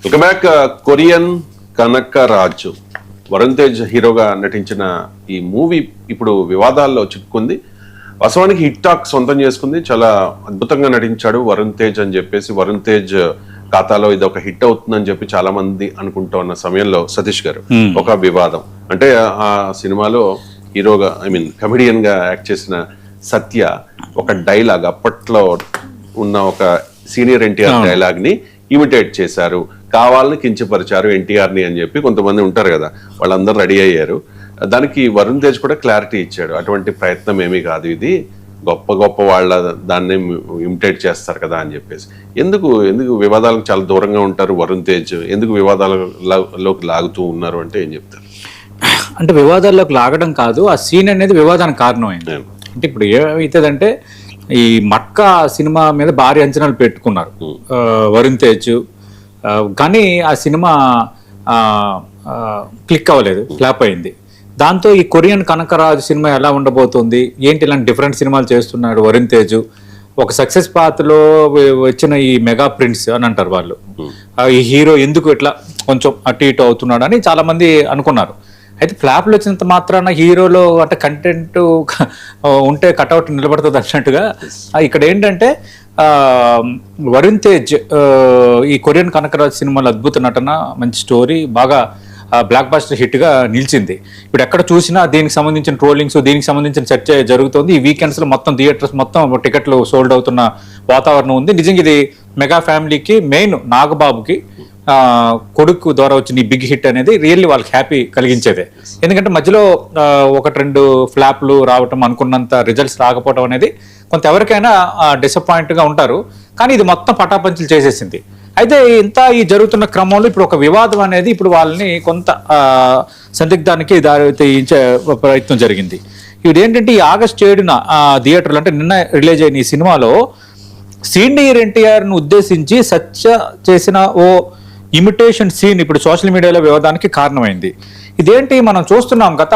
Welcome back. Korean Kanakaraju Varun Tej హీరోగా నటించిన ఈ మూవీ ఇప్పుడు వివాదాల్లో చిక్కుకుంది. వాస్తవానికి హిట్ టాక్ సొంతం చేసుకుంది. చాలా అద్భుతంగా నటించాడు వరుణ్ తేజ్ అని చెప్పేసి వరుణ్ తేజ్ ఖాతాలో ఇది ఒక హిట్ అవుతుందని చెప్పి చాలా మంది అనుకుంటూ ఉన్న సమయంలో సతీష్ గారు ఒక వివాదం. అంటే ఆ సినిమాలో హీరోగా కమెడియన్ గా యాక్ట్ చేసిన సత్య ఒక డైలాగ్, అప్పట్లో ఉన్న ఒక సీనియర్ ఎన్టీఆర్ డైలాగ్ ని ఇమిటేట్ చేశారు, కావాలని కించపరిచారు ఎన్టీఆర్ ని అని చెప్పి కొంతమంది ఉంటారు కదా, వాళ్ళందరూ రెడీ అయ్యారు. దానికి వరుణ్ తేజ్ కూడా క్లారిటీ ఇచ్చాడు, అటువంటి ప్రయత్నం ఏమీ కాదు, ఇది గొప్ప గొప్ప వాళ్ళ దాన్ని ఇమిటేట్ చేస్తారు కదా అని చెప్పేసి. ఎందుకు వివాదాలకు చాలా దూరంగా ఉంటారు వరుణ్ తేజ్, ఎందుకు వివాదాలలోకి లాగుతూ ఉన్నారు అంటే ఏం చెప్తారు? అంటే వివాదాల్లోకి లాగడం కాదు, ఆ సీన్ అనేది వివాదానికి కారణమైంది. అంటే ఇప్పుడు ఏమవుతుందంటే ఈ మట్కా సినిమా మీద భారీ అంచనాలు పెట్టుకున్నారు వరుణ్ తేజ్, కానీ ఆ సినిమా క్లిక్ అవ్వలేదు, ఫ్లాప్ అయింది. దాంతో ఈ కొరియన్ కనకరాజు సినిమా ఎలా ఉండబోతుంది, ఏంటి ఇలాంటి డిఫరెంట్ సినిమాలు చేస్తున్నాడు వరుణ్ తేజ్, ఒక సక్సెస్ పాత్లో వచ్చిన ఈ మెగా ప్రిన్స్ అని అంటారు వాళ్ళు, ఈ హీరో ఎందుకు ఇట్లా కొంచెం అటు ఇటు అవుతున్నాడు అని చాలా మంది అనుకున్నారు. అయితే ఫ్లాప్లు వచ్చినంత మాత్రాన హీరోలో అంటే కంటెంట్ ఉంటే కట్అవుట్ నిలబడుతుంది అన్నట్టుగా ఇక్కడ ఏంటంటే వరుణ్ తేజ్ ఈ కొరియన్ కనకరాజ్ సినిమాలో అద్భుత నటన, మంచి స్టోరీ, బాగా బ్లాక్ బస్టర్ హిట్ గా నిలిచింది. ఇప్పుడు ఎక్కడ చూసినా దీనికి సంబంధించిన ట్రోలింగ్స్, దీనికి సంబంధించిన చర్చ జరుగుతుంది. ఈ వీకెండ్స్ లో మొత్తం థియేటర్స్ మొత్తం టికెట్లు సోల్డ్ అవుతున్న వాతావరణం ఉంది. నిజంగా ఇది మెగా ఫ్యామిలీకి, మెయిన్ నాగబాబుకి కొడుకు ద్వారా వచ్చిన ఈ బిగ్ హిట్ అనేది రియల్లీ వాళ్ళకి హ్యాపీ కలిగించేదే. ఎందుకంటే మధ్యలో ఒకటి రెండు ఫ్లాప్లు రావటం, అనుకున్నంత రిజల్ట్స్ రాకపోవడం అనేది కొంత ఎవరికైనా డిసప్పాయింట్గా ఉంటారు. కానీ ఇది మొత్తం పటాపంచులు చేసేసింది. అయితే ఈ జరుగుతున్న క్రమంలో ఇప్పుడు ఒక వివాదం అనేది ఇప్పుడు వాళ్ళని కొంత సందిగ్ధానికి దారి తీయించే ప్రయత్నం జరిగింది. ఇప్పుడు ఏంటంటే ఈ ఆగస్టు 7న థియేటర్లు అంటే నిన్న రిలీజ్ అయిన ఈ సినిమాలో సీనియర్ ఎన్టీఆర్ను ఉద్దేశించి సత్య చేసిన ఓ ఇమిటేషన్ సీన్ ఇప్పుడు సోషల్ మీడియాలో వివాదానికి కారణమైంది. ఇదేంటి మనం చూస్తున్నాం, గత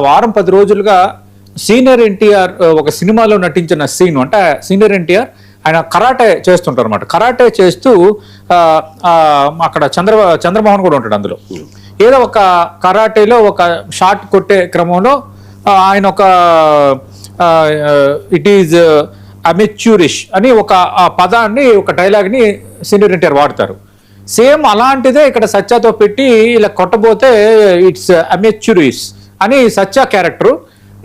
వారం 10 రోజులుగా సీనియర్ ఎన్టీఆర్ ఒక సినిమాలో నటించిన సీన్, అంటే సీనియర్ ఎన్టీఆర్ ఆయన కరాటే చేస్తుంటారు అనమాట. కరాటే చేస్తూ అక్కడ చంద్రమోహన్ కూడా ఉంటాడు అందులో. ఏదో ఒక కరాటేలో ఒక షాట్ కొట్టే క్రమంలో ఆయన ఒక ఇట్ ఈజ్ అమెచ్యూరిష్ అని ఒక పదాన్ని, ఒక డైలాగ్ని సీనియర్ ఎన్టీఆర్ వాడతారు. సేమ్ అలాంటిదే ఇక్కడ సత్యతో పెట్టి ఇలా కొట్టబోతే ఇట్స్ అమెచ్యూరిస్ అని సత్య క్యారెక్టర్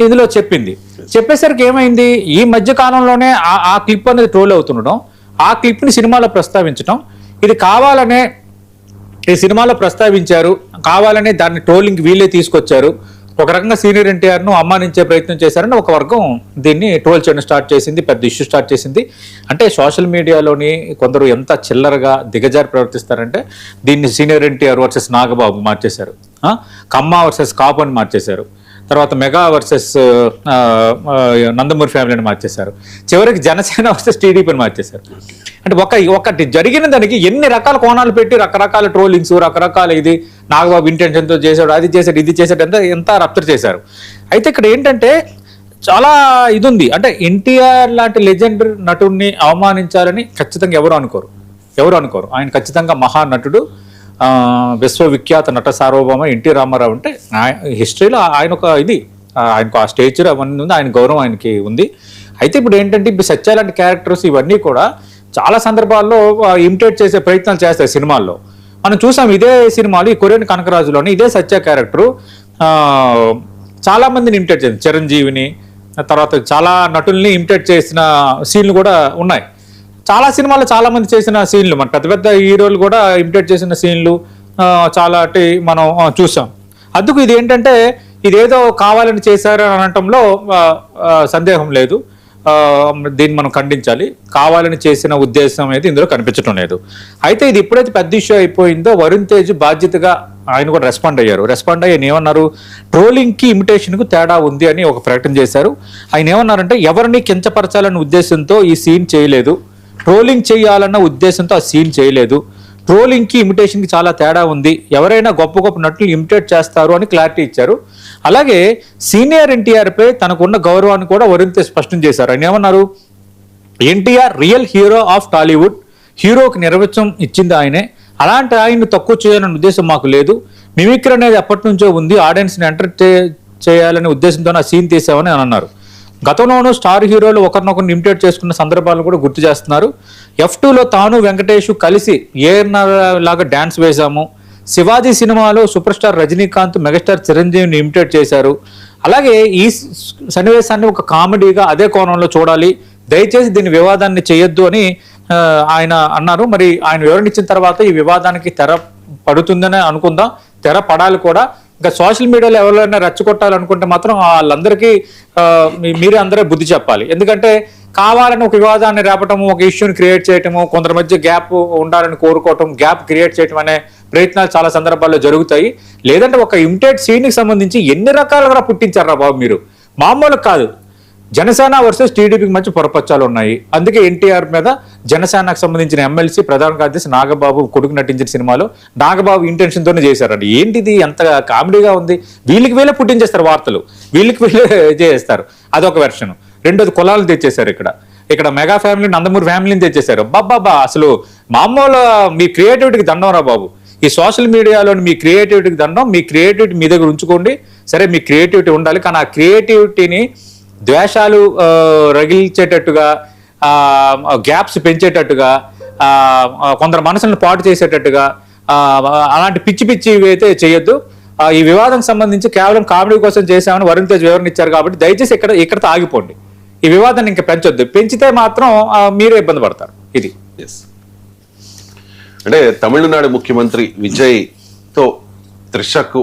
ఇందులో చెప్పింది. చెప్పేసరికి ఏమైంది, ఈ మధ్య కాలంలోనే ఆ క్లిప్ అనేది ట్రోల్ అవుతుండడం, ఆ క్లిప్ని సినిమాలో ప్రస్తావించడం, ఇది కావాలనే ఈ సినిమాలో ప్రస్తావించారు, కావాలనే దాన్ని ట్రోలింగ్ వీళ్ళే తీసుకొచ్చారు, ఒక రకంగా సీనియర్ ఎన్టీఆర్ను అవమానించే ప్రయత్నం చేశారని ఒక వర్గం దీన్ని ట్రోల్ చేయడం స్టార్ట్ చేసింది, పెద్ద ఇష్యూ స్టార్ట్ చేసింది. అంటే సోషల్ మీడియాలోని కొందరు ఎంత చిల్లరగా దిగజారి ప్రవర్తిస్తారంటే దీన్ని సీనియర్ ఎన్టీఆర్ వర్సెస్ నాగబాబు మార్చేశారు, కమ్మ వర్సెస్ కాపు అని మార్చేశారు, తర్వాత మెగా వర్సెస్ నందమూరి ఫ్యామిలీని మార్చేశారు, చివరికి జనసేన వర్సెస్ టీడీపీని మార్చేశారు. అంటే ఒకటి జరిగిన దానికి ఎన్ని రకాల కోణాలు పెట్టి రకరకాల ట్రోలింగ్స్, రకరకాల ఇది నాగబాబు ఇంటెన్షన్తో చేశాడు, అది చేశాడు, ఇది చేశాడు, ఎంత రప్తర్ చేశారు. అయితే ఇక్కడ ఏంటంటే చాలా ఇది ఉంది, అంటే ఎన్టీఆర్ లాంటి లెజెండ్ నటుడిని అవమానించాలని ఖచ్చితంగా ఎవరు అనుకోరు. ఆయన ఖచ్చితంగా మహానటుడు, విశ్వవిఖ్యాత నట సార్వభౌమ ఎన్టీ రామారావు. అంటే హిస్టరీలో ఆయన ఒక ఇది, ఆయనకు ఆ స్టేచర్ అవన్నీ ఉంది, ఆయన గౌరవం ఆయనకి ఉంది. అయితే ఇప్పుడు ఏంటంటే ఇప్పుడు సత్య లాంటి క్యారెక్టర్స్ ఇవన్నీ కూడా చాలా సందర్భాల్లో ఇమిటేట్ చేసే ప్రయత్నాలు చేస్తాయి సినిమాల్లో. మనం చూసాం ఇదే సినిమాలు, ఈ కొరియన్ కనకరాజులోని ఇదే సత్య క్యారెక్టరు చాలా మందిని ఇమిటేట్ చేసింది, చిరంజీవిని, తర్వాత చాలా నటుల్ని ఇమిటేట్ చేసిన సీన్లు కూడా ఉన్నాయి. చాలా సినిమాల్లో చాలా మంది చేసిన సీన్లు, మన పెద్ద పెద్ద హీరోలు కూడా ఇమిటేట్ చేసిన సీన్లు చాలా మనం చూసాం. అందుకు ఇది ఏంటంటే ఇదేదో కావాలని చేశారు అని అనటంలో సందేహం లేదు, దీన్ని మనం ఖండించాలి. కావాలని చేసిన ఉద్దేశం అయితే ఇందులో కనిపించడం లేదు. అయితే ఇది ఎప్పుడైతే పెద్ద ఇష్యూ అయిపోయిందో వరుణ్ తేజ్ బాధ్యతగా ఆయన కూడా రెస్పాండ్ అయ్యి ఏమన్నారు, ట్రోలింగ్కి ఇమిటేషన్కు తేడా ఉంది అని ఒక ప్రకటన చేశారు. ఆయన ఏమన్నారంటే ఎవరిని కించపరచాలన్న ఉద్దేశంతో ఈ సీన్ చేయలేదు, ట్రోలింగ్ చేయాలన్న ఉద్దేశంతో ఆ సీన్ చేయలేదు, ట్రోలింగ్కి ఇమిటేషన్కి చాలా తేడా ఉంది, ఎవరైనా గొప్ప గొప్ప నటులు ఇమిటేట్ చేస్తారు అని క్లారిటీ ఇచ్చారు. అలాగే సీనియర్ ఎన్టీఆర్పై తనకున్న గౌరవాన్ని కూడా వరుణ్ తేజ్ స్పష్టం చేశారు. ఆయన ఏమన్నారు, NTR real hero of Tollywood, హీరోకి నిర్వచనం ఇచ్చింది ఆయనే, అలాంటి ఆయన్ని తక్కువ చేయాలనే ఉద్దేశం మాకు లేదు. మిమిక్రీ అనేది ఎప్పటి నుంచో ఉంది, ఆడియన్స్ని చేయాలనే ఉద్దేశంతో ఆ సీన్ తీసామని అని అన్నారు. గతంలోనూ స్టార్ హీరోలు ఒకరినొకరిని ఇమిటేట్ చేసుకున్న సందర్భాలను కూడా గుర్తు చేస్తున్నారు. F2లో తాను వెంకటేష్ కలిసి లాగా డ్యాన్స్ వేశాము. శివాజీ సినిమాలో సూపర్ స్టార్ రజనీకాంత్ మెగాస్టార్ చిరంజీవిని ఇమిటేట్ చేశారు. అలాగే ఈ సన్నివేశాన్ని ఒక కామెడీగా అదే కోణంలో చూడాలి, దయచేసి దీని వివాదాన్ని చేయొద్దు అని ఆయన అన్నారు. మరి ఆయన వివరణ ఇచ్చిన తర్వాత ఈ వివాదానికి తెర పడుతుందని అనుకుందాం, తెర పడాలి కూడా. ఇంకా సోషల్ మీడియాలో ఎవరైనా రెచ్చగొట్టాలనుకుంటే మాత్రం వాళ్ళందరికీ మీరే అందరూ బుద్ధి చెప్పాలి. ఎందుకంటే కావాలని ఒక వివాదాన్ని రేపటము, ఒక ఇష్యూని క్రియేట్ చేయటము, కొందరి మధ్య గ్యాప్ ఉండాలని కోరుకోవటం, గ్యాప్ క్రియేట్ చేయటం అనే ప్రయత్నాలు చాలా సందర్భాల్లో జరుగుతాయి. లేదంటే ఒక ఇమిటేట్ సీన్కి సంబంధించి ఎన్ని రకాలుగా పుట్టించారా బాబు మీరు, మామూలు కాదు. జనసేన వర్సెస్ టీడీపీకి మధ్య పొరపచ్చాలు ఉన్నాయి. అందుకే ఎన్టీఆర్ మీద జనసేనకు సంబంధించిన ఎమ్మెల్సీ ప్రధాన కార్యదర్శి నాగబాబు కొడుకు నటించిన సినిమాలో నాగబాబు ఇంటెన్షన్తోనే చేశారండి. ఏంటిది ఎంత కామెడీగా ఉంది. వీళ్ళకి వీళ్ళే పుట్టించేస్తారు వార్తలు, వీళ్ళకి వీళ్ళే చేస్తారు. అదొక వెర్షన్. రెండోది కులాలు తెచ్చేశారు. ఇక్కడ మెగా ఫ్యామిలీ, నందమూరి ఫ్యామిలీని తెచ్చేశారు. బాబా అసలు మామూలు మీ క్రియేటివిటీకి దండం రా బాబు. ఈ సోషల్ మీడియాలోని మీ క్రియేటివిటీకి దండం. మీ క్రియేటివిటీ మీ దగ్గర ఉంచుకోండి. సరే, మీ క్రియేటివిటీ ఉండాలి, కానీ ఆ క్రియేటివిటీని ద్వేషాలు రగిల్చేటట్టుగా, గ్యాప్స్ పెంచేటట్టుగా, కొందరు మనసులను పాటు చేసేటట్టుగా అలాంటి పిచ్చి పిచ్చి అయితే చేయొద్దు. ఈ వివాదం సంబంధించి కేవలం కామెడీ కోసం చేశామని వరుణ్ తేజ్ వివరణ ఇచ్చారు కాబట్టి దయచేసి ఇక్కడతో ఆగిపోండి. ఈ వివాదాన్ని ఇంకా పెంచొద్దు. పెంచితే మాత్రం మీరే ఇబ్బంది పడతారు. ఇది అంటే తమిళనాడు ముఖ్యమంత్రి విజయ్తో త్రిషకు